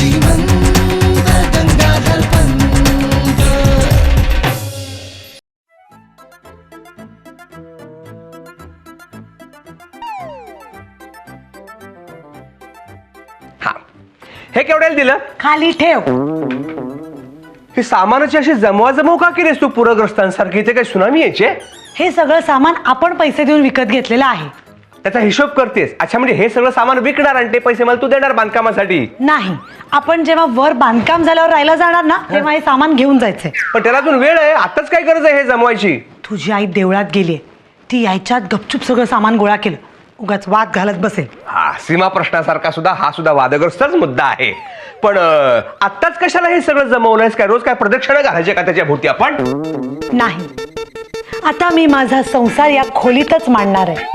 श्रीमंत गंगाधर पंत. हा, हे केवढ्याला दिलं? खाली ठेव. ही सामानाची अशी जमवाजमव का केलीस तू पूरग्रस्तांसारखी? इथे काही सुनामी यायचे? हे सगळं सामान आपण पैसे देऊन विकत घेतलेलं आहे. त्याचा हिशोब करतेस? अच्छा, म्हणजे हे सगळं सामान विकणार आणि ते पैसे मला तू देणार बांधकामासाठी? नाही, आपण जेव्हा वर बांधकाम झाल्यावर राहायला जाणार ना तेव्हा हे सामान घेऊन जायचंय. पण त्याला अजून वेळ आहे, आताच काय गरज आहे हे जमवायची? तुझी आई देवळात गेलीये, ती यायच्यात गपचूप सगळं सामान गोळा केलं. उगाच वाद घालत बसेल. हा, सीमा प्रश्नासारखा हा सुद्धा वादग्रस्तच मुद्दा आहे. पण आत्ताच कशाला हे सगळं जमवलंयस? काय रोज काय प्रदक्षिणा घालायचे का त्याच्या भोवती आपण? नाही, आता मी माझा संसार या खोलीतच मांडणार आहे.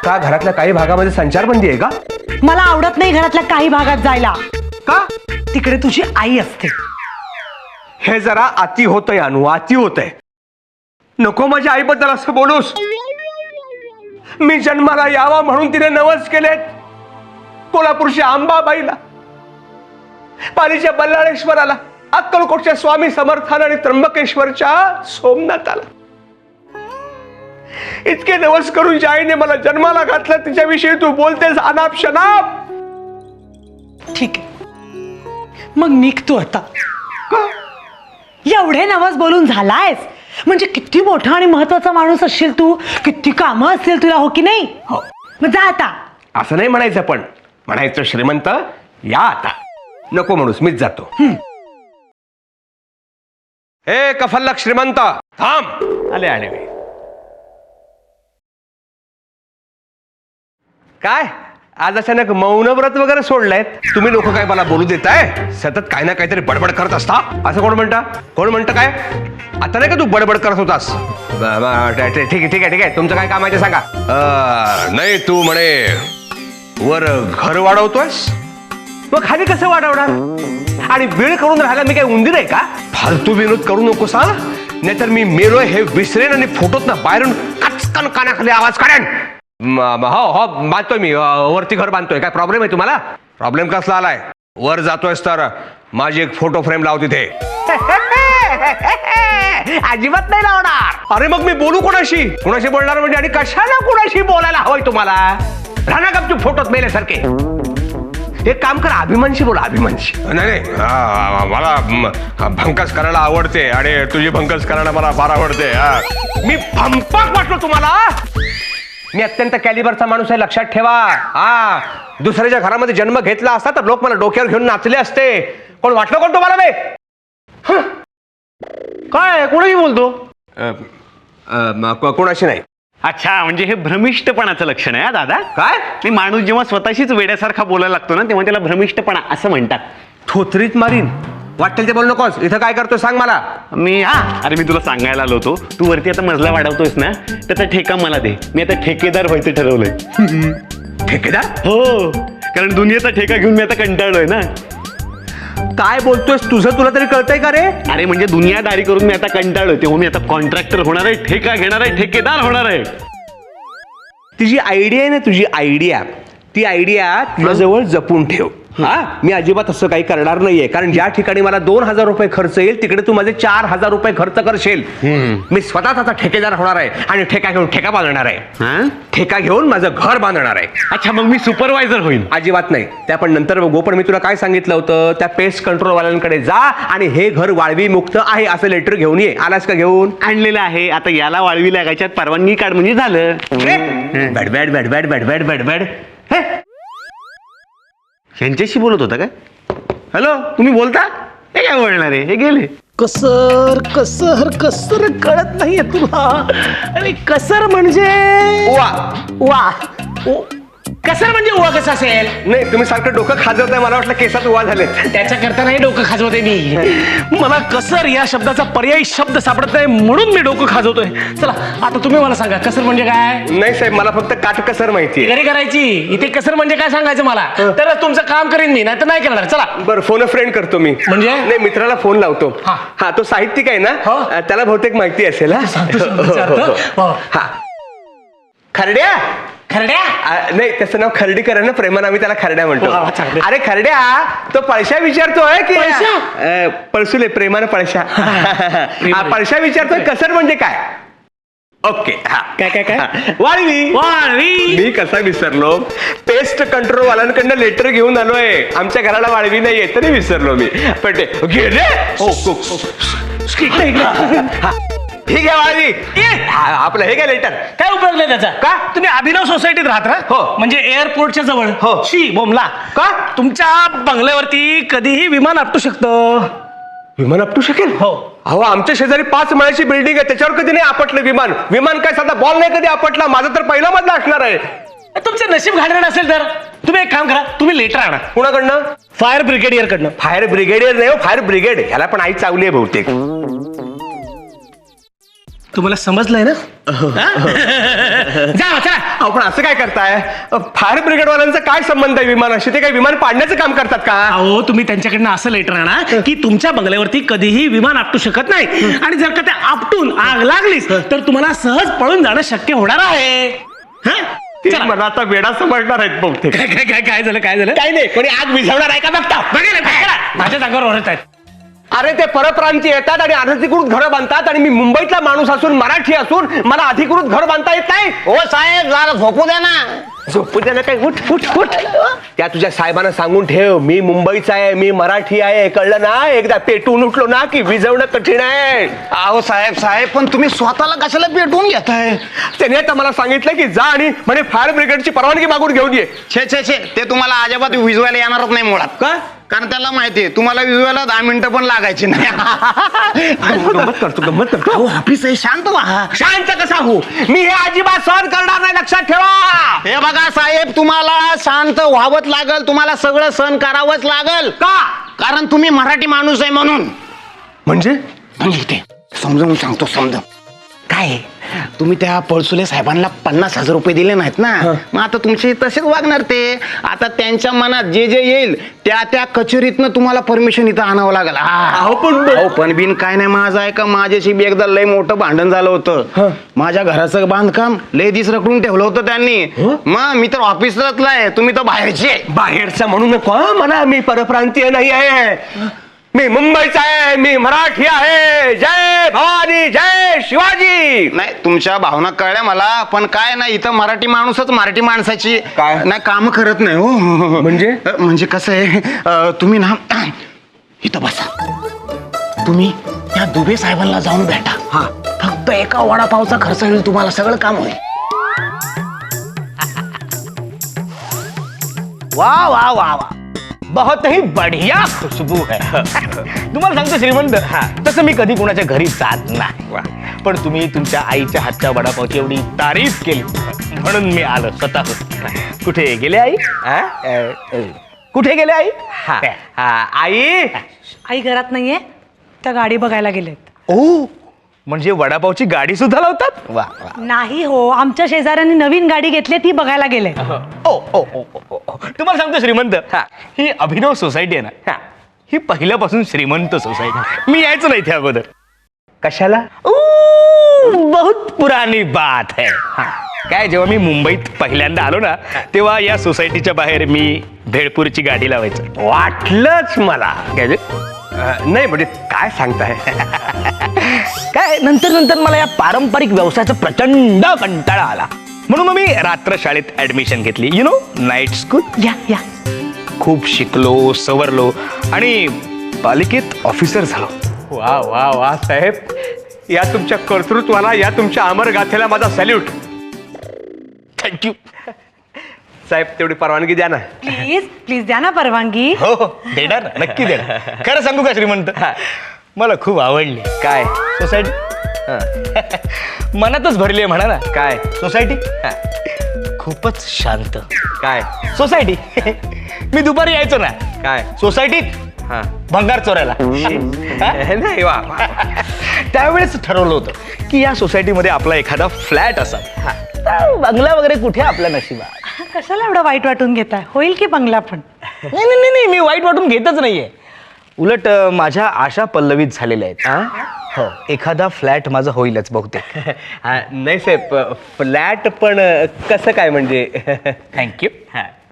का घरातल्या काही भागामध्ये संचारबंदी आहे का? मला आवडत नाही घरातल्या काही भागात जायला. का? तिकडे तुझी आई असते. हे जरा अति होतंय अनु, अति होतंय. नको माझ्या आईबद्दल असं बोलूस. मी जन्माला यावा म्हणून तिने नवस केलेत. कोल्हापूरच्या अंबाबाईला, पालीच्या बल्लाळेश्वराला, अक्कलकोटच्या स्वामी समर्थाला आणि त्र्यंबकेश्वरच्या सोमनाथाला इतके नवस करून ज्या आईने मला जन्माला घातलं तिच्याविषयी तू बोलतेस अनाप शनाप. ठीक आहे, मग निघतो आता. एवढे नवस बोलून झालायस म्हणजे किती मोठा आणि महत्वाचा माणूस असशील तू, किती कामं असतील तुला, हो की नाही? हो. मग जा आता. असं नाही म्हणायचं, पण म्हणायचं श्रीमंत या आता. नको म्हणूस, मीच जातो. हे कफल्लक श्रीमंत थांब. आले आले. काय आज अचानक मौन व्रत वगैरे सोडलंय? तुम्ही लोक काय मला बोलू देताय? सतत काही ना काहीतरी बडबड करत असता. असं कोण म्हणता? कोण म्हणतं काय? आता नाही का तू बडबड करत होतास? ठीक आहे ठीक आहे ठीक आहे, तुमचं काय काम आहे ते सांगा. नाही, तू म्हणे वर घर वाढवतोयस, मग खाली कसं वाढवणार? आणि वेळ करून राहायला मी काय उंदीर आहे का? फालतू विनोद करू नकोस हा, नाहीतर मी मेलोय हे विसरेन आणि फोटोत ना बाहेरून कचकन कानाखाली आवाज काढेन. हो हो, बांधतोय मी, वरती घर बांधतोय. काय प्रॉब्लेम आहे तुम्हाला? प्रॉब्लेम कसला आलाय? वर जातोयस तर माझी एक फोटो फ्रेम लाव तिथे. अजिबात नाही लावणार. अरे मग मी बोलू कोणाशी? कोणाशी बोलणार म्हणजे? आणि कशाला कोणाशी बोलायला हवंय तुम्हाला? राहणार गपचूप फोटोत मेल्यासारखे. एक काम करा, अभिमानशी बोला. अभिमानशी. नाही मला भंकस करायला आवडते आणि तुझी भंकस करायला मला फार आवडते. मी भंपक वाटलो तुम्हाला? मी अत्यंत कॅलिबरचा माणूस आहे, लक्षात ठेवा. हा, दुसऱ्याच्या घरामध्ये जन्म घेतला असता तर लोक मला डोक्यावर घेऊन नाचले असते. कोण वाटलं कोण तुम्हाला? बे काय कोणाशी बोलतो? कोणाशी नाही. अच्छा, म्हणजे हे भ्रमिष्टपणाचं लक्षण आहे दादा. काय? मी माणूस जेव्हा स्वतःशीच वेड्यासारखा बोलायला लागतो ना तेव्हा त्याला भ्रमिष्टपणा असं म्हणतात. थोतरीत मारीन. वाटेल ते बोल नकोस. इथं काय करतोय सांग मला. अरे मी तुला सांगायला आलो होतो, तू वरती आता मजला वाढवतोयस ना, त्याचा ठेका मला दे. मी आता ठेकेदार व्हायचं ठरवलंय. ठेकेदार? हो, कारण दुनियेचा ठेका घेऊन मी आता कंटाळलोय ना. काय बोलतोयस? तुझं तुला तरी कळतंय का रे? अरे म्हणजे दुनियादारी करून मी आता कंटाळलोय, तेव्हा मी आता कॉन्ट्रॅक्टर होणार आहे, ठेका घेणार आहे, ठेकेदार होणार आहे. तुझी आयडिया आहे ना, तुझी आयडिया, ती आयडिया तुझ्याजवळ जपून ठेव. हा, मी अजिबात असं काही करणार नाहीये, कारण ज्या ठिकाणी मला 2,000 रुपये खर्च येईल तिकडे तू माझे 4,000 रुपये खर्च करशील. मी स्वतःच आता ठेकेदार होणार आहे आणि ठेका घेऊन ठेका बांधणार आहे. ठेका घेऊन माझं घर बांधणार आहे. अच्छा, मग मी सुपरवायझर होईल? अजिबात नाही, त्या पण नंतर बघू. पण मी तुला काय सांगितलं होतं, त्या पेस्ट कंट्रोल वाल्यांकडे जा आणि हे घर वाळवी मुक्त आहे असं लेटर घेऊन ये. आलास का घेऊन? आणलेलं आहे. आता याला वाळवी लागायच्यात परवानगी काढ म्हणजे झालं. Bad bad bad bad bad bad bad. यांच्याशी बोलत होता काय? हॅलो, तुम्ही बोलता? हे काय बोलणार आहे? हे गेले. कसर कसर कसर कळत नाहीये तुला? अरे कसर म्हणजे वा वा. कसर म्हणजे उवा कसं असेल? नाही, तुम्ही सारखं डोकं खाजवताय, मला वाटलं केसात उवा झालेत. त्याच्याकरता नाही डोकं खाजवते मी. मला कसर या शब्दाचा पर्यायी शब्द सापडत नाही म्हणून मी डोकं खाजवतोय. चला आता तुम्ही मला सांगा कसर म्हणजे काय? नाही साहेब, मला फक्त काटकसर माहिती. घरी करायची, इथे कसर म्हणजे काय सांगायचं मला, तरच तुमचं काम करीन मी, नाही तर नाही करणार. चला. बरं, फोन फ्रेंड करतो मी. म्हणजे? नाही, मित्राला फोन लावतो. हा. हा, तो साहित्यिक आहे हो. ना, त्याला बहुतेक माहिती असेल. हा, खरड्या खरड्या नाही त्याचं नाव खर्डीकर आहे ना, प्रेमानं आम्ही त्याला खरड्या म्हणतो. वा, चांगलं. अरे खरड्या तो पळशा विचारतोय की पळशा? पळसुले प्रेमानं पळशा. हा, पळशा विचारतोय कसर म्हणजे काय. ओके हा काय वाळवी. वाळवी मी कसा विसरलो, पेस्ट कंट्रोल वाल्यांकडनं लेटर घेऊन आलोय, आमच्या घराला वाळवी नाहीये तरी विसरलो मी. पण ते गेले ठीक आहे वाळवी. आपलं हे काय लेटर. काय उपयोग नाही त्याचा. का? तुम्ही अभिनव सोसायटीत राहत ना. हो. म्हणजे एअरपोर्टच्या जवळ. हो. शी बोमला. का? तुमच्या बंगल्यावरती कधीही विमान आपटू शकतं. विमान आपटू शकेल. हो. अहो आमच्या शेजारी 5 माळ्याची बिल्डिंग आहे, त्याच्यावर कधी नाही आपटलं विमान. विमान काय साधा बॉल नाही कधी आपटला. माझा तर पहिला मधला असणार आहे. तुमचं नशीब घालणार असेल तर तुम्ही एक काम करा, तुम्ही लेटर आणा कुणाकडनं. फायर ब्रिगेडियर कडनं. फायर ब्रिगेडियर नाही हो, फायर ब्रिगेड. ह्याला पण आई चावली आहे बहुतेक. तुम्हाला समजलंय ना. जा चला. आपण असं काय करताय. फायर ब्रिगेड वाल्यांचा काय संबंध आहे विमानाशी. ते काय विमान पाडण्याचं काम करतात का. अहो तुम्ही त्यांच्याकडनं असं लेटर आणा की तुमच्या बंगल्यावरती कधीही विमान आपटू शकत नाही, आणि जर का ते आपटून आग लागलीच तर तुम्हाला सहज पळून जाणं शक्य होणार आहे. हं? ते चला. मला आता वेडा समजणार आहेत बहुतेक. काय काय काय काय झालं काय झालं. काही नाही, कोणी आग विझवणार आहे का बघता. बघा ना, माझ्या जागेवर ओरडत आहेत. अरे ते परप्रांती येतात आणि अनधिकृत घरं बांधतात, आणि मी मुंबईतला माणूस असून मराठी असून मला अधिकृत घर बांधता येत नाही. हो साहेब जरा झोपू द्या ना. झोपू द्या ना काय. उठ उठ उठ. त्या तुझ्या साहेबांना सांगून ठेव, मी मुंबईचा आहे, मी मराठी आहे, कळलं ना. एकदा पेटून उठलो ना की विझवणं कठीण आहे. अहो साहेब पण तुम्ही स्वतःला कशाला पेटवून घेताय. त्याने आता मला सांगितलं की जा आणि म्हणे फायर ब्रिगेडची परवानगी मागून घेऊन ये. छे छे छे ते तुम्हाला अजिबात विजवायला येणारच नाही मुळात. का. कारण त्याला माहितीये तुम्हाला विजवायला 10 मिनिटं पण लागायची नाही. गंमत करतो. अहो ऑफिस आहे, शांत व्हा. शांत कसा हो. मी हे अजिबात सहन करणार नाही, लक्षात ठेवा. हे बघा साहेब, तुम्हाला शांत व्हावंच लागल. तुम्हाला सगळं सहन करावंच लागल. का. कारण तुम्ही मराठी माणूस आहे म्हणून. म्हणजे ते समजावून सांगतो. काय तुम्ही त्या पळसुले साहेबांना 50,000 रुपये दिले नाहीत ना, मग आता तुमचे तसेच वागणार ते. आता त्यांच्या मनात जे जे येईल त्या कचेरीतनं तुम्हाला परमिशन इथं आणावं लागेल. अहो पण बिन काय नाही. माझं आहे का, माझ्याशी बी एकदा लय मोठं भांडण झालं होतं. माझ्या घराचं बांधकाम लय दिस रखडून ठेवलं होतं त्यांनी. मग मी तर ऑफिसलाच आहे, तुम्ही तर बाहेरचे. बाहेरचा म्हणू नको म्हणा. मी परप्रांतीय नाही आहे, मी मुंबईचा आहे, मी मराठी आहे. जय भवानी, जय शिवाजी. नाही तुमच्या भावना कळल्या मला, पण काय नाही इथं मराठी माणूसच मराठी माणसाची काय? नाही काम करत नाही हो. म्हणजे कसं आहे, तुम्ही ना इथं बसा. तुम्ही त्या दुबे साहेबांना जाऊन भेटा. फक्त एका वडापावचा खर्च होईल, तुम्हाला सगळं काम होईल. वा वा वा वा, बहुत ही बढ़िया खुशबू है. तुम्हाला सांगतो श्रीमंत, तसं मी कधी कुणाच्या घरी जात नाही, पण तुम्ही तुमच्या आईच्या हातच्या वडापावची एवढी तारीफ केली म्हणून मी आलो स्वतः. कुठे गेले आई. कुठे गेले आई. आई. आई घरात नाहीये, त्या गाडी बघायला गेलेत. ओ म्हणजे वडापावची गाडी सुद्धा लावतात. वा वा. नाही हो, आमच्या शेजाऱ्यांनी नवीन गाडी घेतली, ती बघायला गेले. ओ ओ ओ ओ ओ. तुम्हाला सांगतो श्रीमंत, ही अभिनव सोसायटी आहे ना, ही पहिल्यापासून श्रीमंत सोसायटी. मी यायचो नाही त्या अगोदर. कशाला. बहुत पुरानी बात है. काय जेव्हा मी मुंबईत पहिल्यांदा आलो ना, तेव्हा या सोसायटीच्या बाहेर मी भेळपूरची गाडी लावायचो. वाटलंच मला. नाही म्हणजे काय सांगताय. काय नंतर मला या पारंपरिक व्यवसायाचा प्रचंड कंटाळा आला, म्हणून मग मी रात्र शाळेत ऍडमिशन घेतली. You know, night school. या खूप शिकलो, सवरलो आणि पालिकेत ऑफिसर झालो. वा वा वा साहेब, या तुमच्या कर्तृत्वाला, या तुमच्या अमर गाथेला माझा सॅल्यूट. थँक्यू साहेब. तेवढी परवानगी द्या ना. प्लीज द्या ना परवानगी. हो देणार ना, नक्की देणार. खरं सांगू का श्रीमंत, मला खूप आवडली. काय सोसायटी मनातच भरली आहे म्हणा ना. काय सोसायटी खूपच शांत. काय सोसायटी मी दुपारी यायचो ना काय सोसायटीत हा. भंगार चोरायला. नाही वा. त्यावेळेस ठरवलं होतं की या सोसायटीमध्ये आपला एखादा फ्लॅट असावा. बंगला वगैरे कुठे आपल्या नशिबात. कशाला एवढं वाईट वाटून घेताय, होईल की बंगला पण. नाही, मी वाईट वाटून घेतच नाहीये. उलट माझ्या आशा पल्लवीत झालेल्या आहेत. हो एखादा फ्लॅट माझं होईलच बहुतेक. नाही साहेब फ्लॅट पण कसं काय म्हणजे थँक्यू.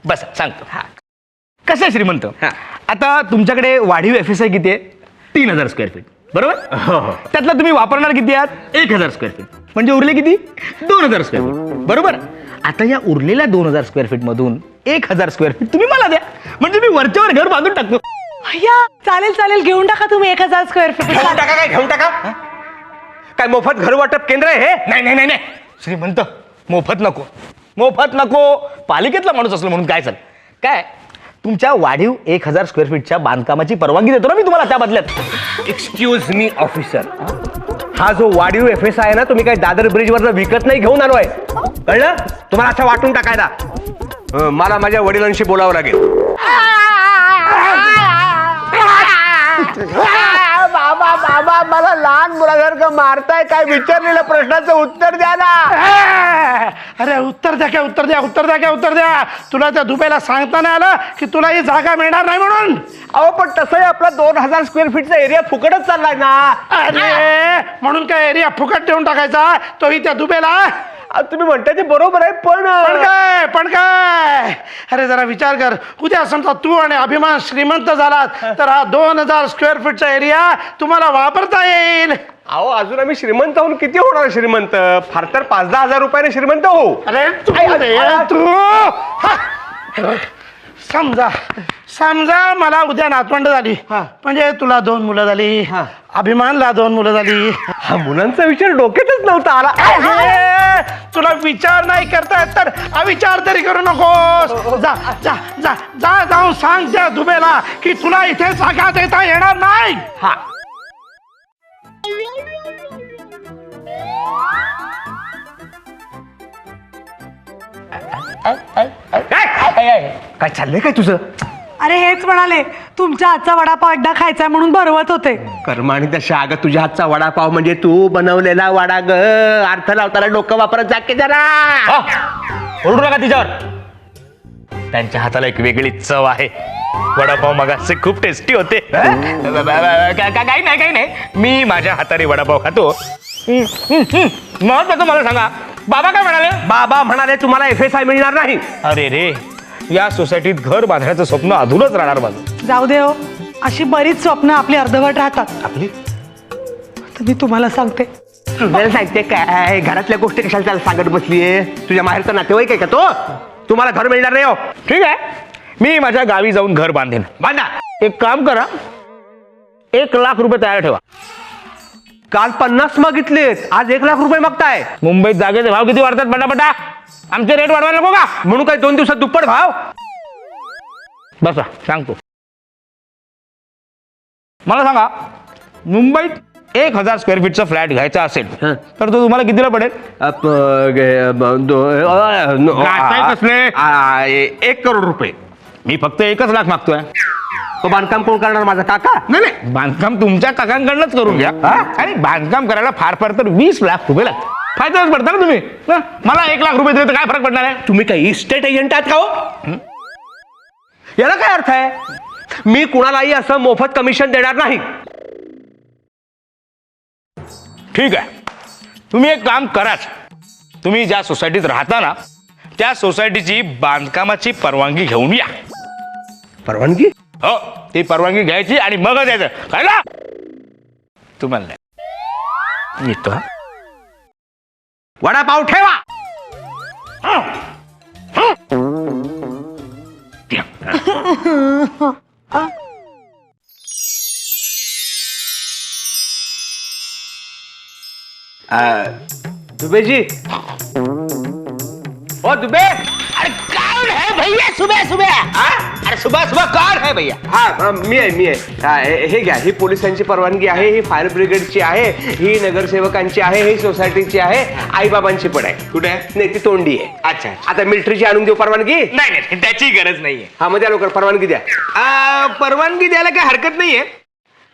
बस सांगतो. कसं आहे श्रीमंत, आता तुमच्याकडे वाढीव FSI किती आहे? 3000 स्क्वेअर फीट बरोबर. त्यातला तुम्ही वापरणार किती आहात? 1000 स्क्वेअर फीट. म्हणजे उरले किती? 2000 स्क्वेअर फीट बरोबर. आता या उरलेल्या 2000 स्क्वेअर फीट मधून 1000 स्क्वेअर फीट तुम्ही मला द्या, म्हणजे मी वरच्यावर घर बांधून टाकतो. अय्या चालेल चालेल, घेऊन टाका तुम्ही 1000 स्क्वेअर फीट. घेऊन टाका काय घेऊन टाका. काय मोफत घर वाटप केंद्र आहे हे? नाही नाही नाही नाही श्रीमंत, मोफत नको, मोफत नको. पालिकेतला माणूस असलो म्हणून काय चाल काय, तुमच्या वाढीव 1000 स्क्वेअर फीटच्या बांधकामाची परवानगी देतो ना मी तुम्हाला त्या बदल्यात. एक्सक्यूज मी ऑफिसर, हा जो वाढीव FSI आहे ना, तुम्ही काय दादर ब्रिजवर विकत नाही घेऊन आलोय, कळलं तुम्हाला? असं वाटून टाकायला मला माझ्या वडिलांशी बोलावं लागेल. बाबा बाबा मला लहान मुलासारखं मारताय, काय विचारलेल्या प्रश्नाचं उत्तर द्या ना. अरे उत्तर द्या, काय उत्तर द्या, उत्तर द्या, काय उत्तर द्या. तुला त्या दुबेला सांगता नाही आलं की तुला ही जागा मिळणार नाही म्हणून? अहो पण तसंही आपला 2000 स्क्वेअर फीटचा एरिया फुकटच चाललाय ना. अरे म्हणून काय एरिया फुकट ठेवून टाकायचा तोही त्या दुबेला? तुम्ही म्हणताय ते बरोबर आहे, पण काय अरे जरा विचार कर, उद्या समजा तू आणि अभिमान श्रीमंत झालात तर हा 2000 स्क्वेअर फीटचा एरिया तुम्हाला वापरता येईल. अहो अजून आम्ही श्रीमंत होऊन किती होणार श्रीमंत? फार तर 5-10 हजार रुपयाने श्रीमंत हो. अरे तू समजा समजा मला उद्या नातवंड झाली, म्हणजे तुला 2 मुलं झाली, अभिमानला 2 मुलं झाली. हा मुलांचा विचार डोक्यातच नव्हता आला. तुला विचार नाही करता येत तर अविचार तरी करू नकोस. जा जा जा जा जाऊन सांग त्या दुबेला की तुला इथे जागा देता येणार नाही. हा काय चाललंय काय तुझं? अरे हेच म्हणाले, तुमच्या हातचा वडापाव एकदा खायचा म्हणून भरवत होते. कर्माणी तशा अगं, तुझ्या हातचा वडापाव म्हणजे तू बनवलेला वडा ग. अर्थ लावताना डोकं वापरत जा की जरा. ओरडू नका तिच्यावर, त्यांच्या हाताला एक वेगळी चव आहे. वडापाव मगाचे खूप टेस्टी होते. काही नाही काही नाही, मी माझ्या हाताने वडापाव खातो. महत्वाचं मला सांगा, बाबा काय म्हणाले? बाबा म्हणाले तुम्हाला FSI मिळणार नाही. अरे रे, या सोसायटीत घर बांधण्याचं स्वप्न अधूरच राहणार माझं. जाऊ दे हो, अशी बरीच स्वप्न आपली अर्धवट राहतात. आपली तर मी तुम्हाला सांगते, तुम्हाला सांगते काय, घरातल्या गोष्टी कशाला त्याला सांगत बसलीये? तुझ्या माहेरचा नातेवाईक आहे का तो? तुम्हाला घर मिळणार नाही हो. ठीक आहे, मी माझ्या गावी जाऊन घर बांधेन. बांधा. एक काम करा, 1 लाख रुपये तयार ठेवा. काल 50 मागितलेत, आज 1 लाख रुपये मागताय. मुंबईत जागेचे भाव किती वाढतात पटापटा, आमचे रेट वाढवायला नको का? म्हणून काय 2 दिवसात दुप्पट भाव? बसा सांगतो. मला सांगा, मुंबईत 1000 स्क्वेअर फीटचा फ्लॅट घ्यायचा असेल तर तो तुम्हाला कितीला पडेल? 1 करोड रुपये. मी फक्त 1 लाख मागतोय. तो बांधकाम कोण करणार? माझा काका? नाही नाही, बांधकाम तुमच्या काकांकडनंच करून घ्या. आणि बांधकाम करायला फार फार तर 20 लाख रुपये लागतात. फायदाच पडता ना तुम्ही. मला 1 लाख रुपये दिले तर काय फरक पडणार आहे? तुम्ही काही इस्टेट एजंट आहात का हो? याला काय अर्थ आहे? मी कुणालाही असं मोफत कमिशन देणार नाही. ठीक आहे, तुम्ही एक काम कराच, तुम्ही ज्या सोसायटीत राहता ना त्या सोसायटीची बांधकामाची परवानगी घेऊन या. परवानगी? हो, ती परवानगी घ्यायची आणि मग द्यायचं. काय ना तुम्हाला नाही येतो. वडापाव ठेवा. दुबे जी, ओ दुबे. अरे कौन है भैया सुबह सुबह? अरे सुबह सुबह कौन है भैया? हा मी आहे. हे घ्या, ही पोलिसांची परवानगी आहे, ही फायर ब्रिगेडची आहे, ही नगरसेवकांची आहे, ही सोसायटीची आहे, आईबाबांची पण आहे. कुठे आहे? नाही ती तोंडी आहे. अच्छा. आता मिलिटरीची आणून देऊ परवानगी? नाही नाही, त्याची गरज नाहीये. हा मग द्या लवकर परवानगी द्या. परवानगी द्यायला काही हरकत नाहीये.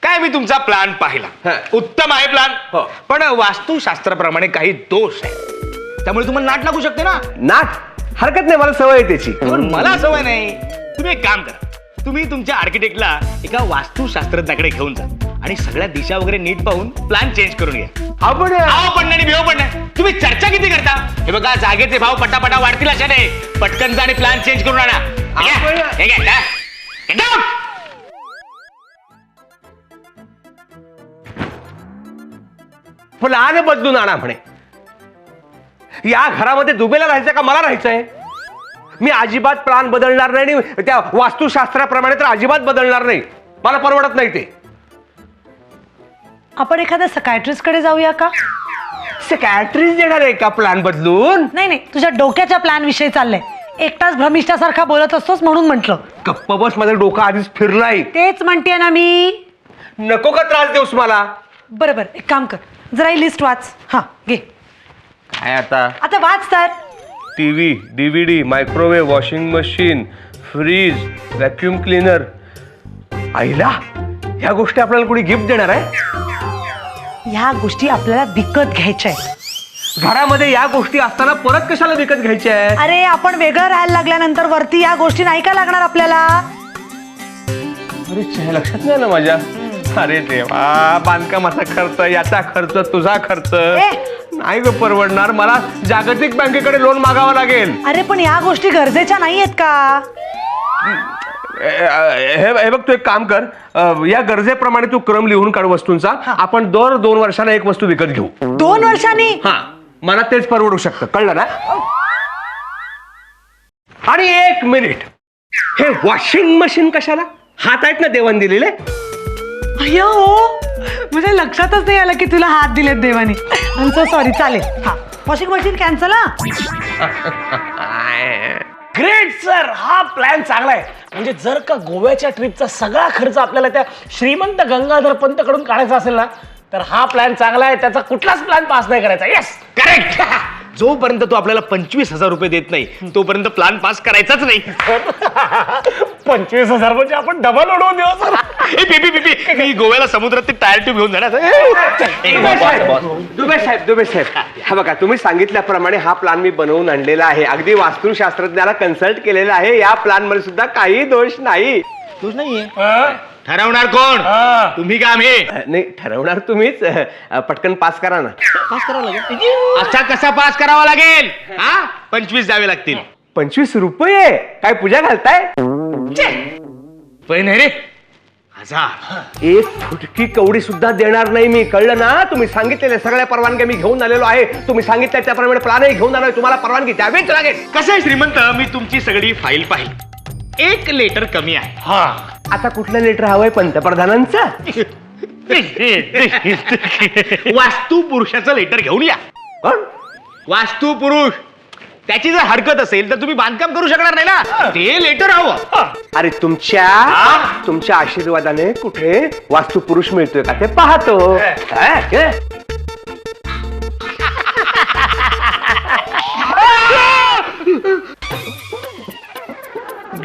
काय मी तुमचा प्लॅन पाहिला, उत्तम आहे प्लॅन. हो. पण वास्तुशास्त्राप्रमाणे काही दोष आहे, त्यामुळे तुम्हाला नाट लागू शकते ना. नाट? हरकत नाही, मला सवय आहे त्याची. पण मला सवय नाही. तुम्ही एक काम करा, तुम्ही तुमच्या आर्किटेक्टला एका वास्तुशास्त्रज्ञाकडे घेऊन जा आणि सगळ्या दिशा वगैरे नीट पाहून प्लॅन चेंज करून घ्या. आपण आव पण नाही भेव पण नाही. तुम्ही चर्चा किती करता? हे बघा, जागेचे भाव पटापटा वाढतील अशाने. पटकन जा आणि प्लॅन चेंज करून आणा. हे घ्या, घ्या. Get out! प्लान बदलून आणा म्हणे. या घरामध्ये दुबेला राहायचं का मला राहायचंय? मी अजिबात प्लान बदलणार नाही आणि त्या वास्तुशास्त्राप्रमाणे तर अजिबात बदलणार नाही. मला परवडत नाही ते. आपण एखाद्या सकायट्रिस्ट कडे जाऊया का? सेक्रेटरीज देणार आहे का प्लान बदलून? नाही नाही, तुझ्या डोक्याच्या प्लॅन विषयी चाललंय. एकटाच भ्रमिष्ठासारखा बोलत असतोस म्हणून म्हंटल. गप्प बस, माझं डोकं आधीच फिरलाय. तेच म्हणते ना मी. नको का त्रास देऊस मला? बरोबर, एक काम कर, जरा ही लिस्ट वाच. हा घे, काय आता वाच तर. TV, DVD, microwave, washing machine, fridge, vacuum cleaner. आईला ह्या गोष्टी आपल्याला कोणी गिफ्ट देणार आहे? ह्या गोष्टी आपल्याला विकत घ्यायच्या आहेत. घरामध्ये या गोष्टी असताना परत कशाला विकत घ्यायच्या आहे? अरे आपण वेगळं राहायला लागल्यानंतर वरती या गोष्टी नाही का लागणार आपल्याला? अरे चहा लक्षात नाही ना माझ्या. अरे देवा, बांधकामाचा खर्च, याचा खर्च, तुझा खर्च नाही ग परवडणार. मला जागतिक बँकेकडे लोन मागावं लागेल. अरे पण या गोष्टी गरजेच्या नाही आहेत का? हे बघ, तू एक काम कर, या गरजेप्रमाणे तू क्रम लिहून काढ वस्तूंचा. आपण दर 2 वर्षांना एक वस्तू विकत घेऊ. 2 वर्षांनी? हा, मला तेच परवडू शकतं, कळलं ना? आणि 1 मिनिट, हे वॉशिंग मशीन कशाला? हात आहेत ना देवान दिलेले? अय्या हो, म्हणजे लक्षातच नाही आलं की तुला हात दिलेत देवाने. So sorry. चालेल, हा washing machine cancel. Great sir, हा प्लॅन चांगला आहे. म्हणजे जर का गोव्याच्या ट्रिपचा सगळा खर्च आपल्याला त्या श्रीमंत गंगाधर पंतकडून काढायचा असेल ना, तर हा प्लॅन चांगला आहे. त्याचा कुठलाच प्लॅन पास नाही करायचा. Yes, correct. जोपर्यंत तो आपल्याला 25,000 रुपये देत नाही तोपर्यंत प्लॅन पास करायचाच नाही. 25,000 म्हणजे आपण डबल उडवून देऊ सर. मी गोव्याला समुद्रात ते टायर ट्यूब घेऊन जाणार. दुबे साहेब, हा बघा, तुम्ही सांगितल्याप्रमाणे हा प्लॅन मी बनवून आणलेला आहे. अगदी वास्तुशास्त्रज्ञाला कन्सल्ट केलेला आहे. या प्लॅन मध्ये सुद्धा काही दोष नाही. तूच नाहीये. ठरवणार कोण? तुम्ही का आम्ही? नाही, ठरवणार तुम्हीच. पटकन पास करा ना. पास करावा लागेल. अच्छा, कसा पास करावा लागेल? हा, 25 द्यावे लागतील. 25 रुपये? काय पूजा घालताय? नाही रे, 1000. 1 फुटकी कवडी सुद्धा देणार नाही मी, कळलं ना? तुम्ही सांगितलेल्या सगळ्या परवानग्या मी घेऊन आलेलो आहे. तुम्ही सांगितल्या त्याप्रमाणे प्लॅनही घेऊन आलोय. तुम्हाला परवानगी द्यावीच लागेल. कसं आहे श्रीमंत, मी तुमची सगळी फाईल पाहिली. 1 लेटर कमी आहे. हा, आता कुठलं लेटर हवंय पंतप्रधानांचं? वास्तू पुरुषाचं लेटर घेऊन या. कोण? वास्तू पुरुष. त्याची जर हरकत असेल तर तुम्ही बांधकाम करू शकणार नाही ना. ते लेटर हवं. अरे तुमच्या आशीर्वादाने कुठे वास्तू पुरुष मिळतोय का ते पाहतो.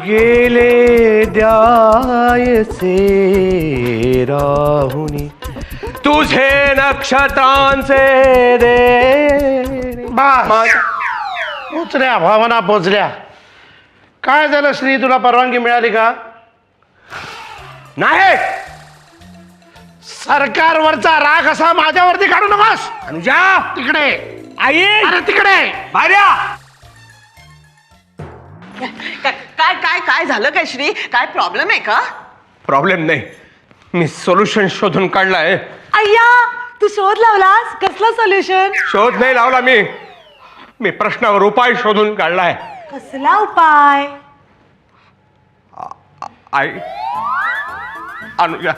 गेले द्यायचे राहुनी तुझे नक्षत्रांचे दे. पोचल्या भावना, पोचल्या. काय झालं श्री, तुला परवानगी मिळाली का? नाही. सरकारवरचा राग असा माझ्यावरती काढू नकोस. अनुजा, तिकडे आई, अरे तिकडे बाहेर या. काय झालं काय श्री? काय प्रॉब्लेम आहे का? प्रॉब्लेम नाही, मी सोल्युशन शोधून काढलाय. अय्या, तू शोध लावलास? कसला सोल्युशन? शोध नाही लावला मी प्रश्नावर उपाय शोधून काढलाय. कसला उपाय? आई, अनुजा,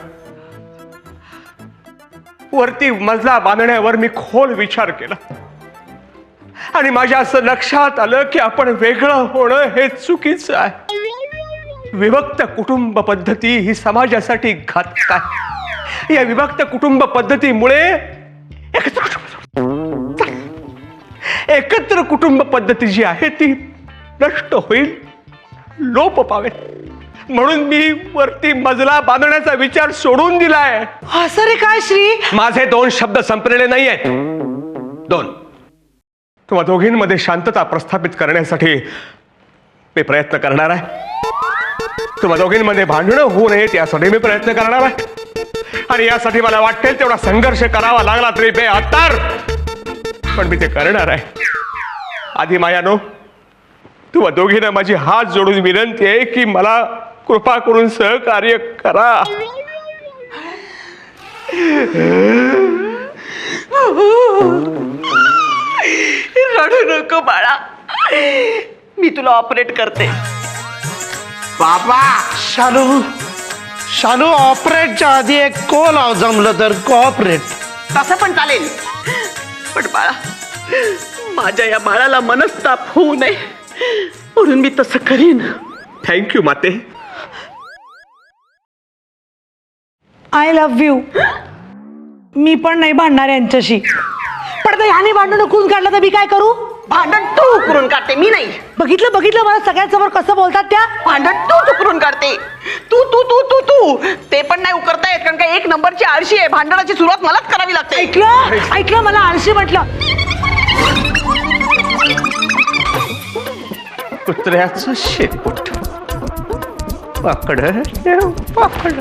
वरती मजला बांधण्यावर मी खोल विचार केला आणि माझ्या असं लक्षात आलं की आपण वेगळं होणं हे चुकीचं आहे. विभक्त कुटुंब पद्धती ही समाजासाठी घातक आहे. या विभक्त कुटुंब पद्धतीमुळे एकत्र कुटुंब पद्धती जी आहे ती नष्ट होईल, लोप पावेल. म्हणून मी वरती मजला बांधण्याचा विचार सोडून दिलाय. असं रे काय श्री? माझे 2 शब्द संपलेले नाही आहेत. 2. तुम्हा दोघींमध्ये शांतता प्रस्थापित करण्यासाठी मी प्रयत्न करणार आहे. तुम्हा दोघींमध्ये भांडणं होऊ नयेत यासाठी मी प्रयत्न करणार आहे आणि यासाठी मला वाटेल तेवढा संघर्ष करावा लागला तरी बेअत्तर पण मी ते करणार आहे. आधी मायानो, तुम्हा दोघींना माझी हात जोडून विनंती आहे की मला कृपा करून सहकार्य करा. रडू नको बाळा, मी तुला ऑपरेट करते. बाबा शालू शालू ऑपरेटच्या आधी एक को लाव, जमलं तर कोऑपरेट. तसं पण चालेल, पण बाळा माझ्या या बाळाला मनस्ताप होऊ नये म्हणून मी तसं करीन. थँक्यू माते. I love you. मी पण नाही भांडणार यांच्याशी, पण आता ह्याने भांडण उकळून काढलं तर मी काय करू? भांडण तू उकरून काढते, मी नाही. बघितलं बघितलं मला सगळ्यांसमोर कसं बोलतात त्या. भांडण तू उकरून काढते. तू तू तू तू तू ते पण नाही उकरता येत, कारण का एक नंबरची आळशी आहे. भांडणाची सुरुवात मलाच करावी लागते. ऐकलं ऐकलं, मला आळशी म्हटलं. कुत्र्याचं शेपूट पकड पकड.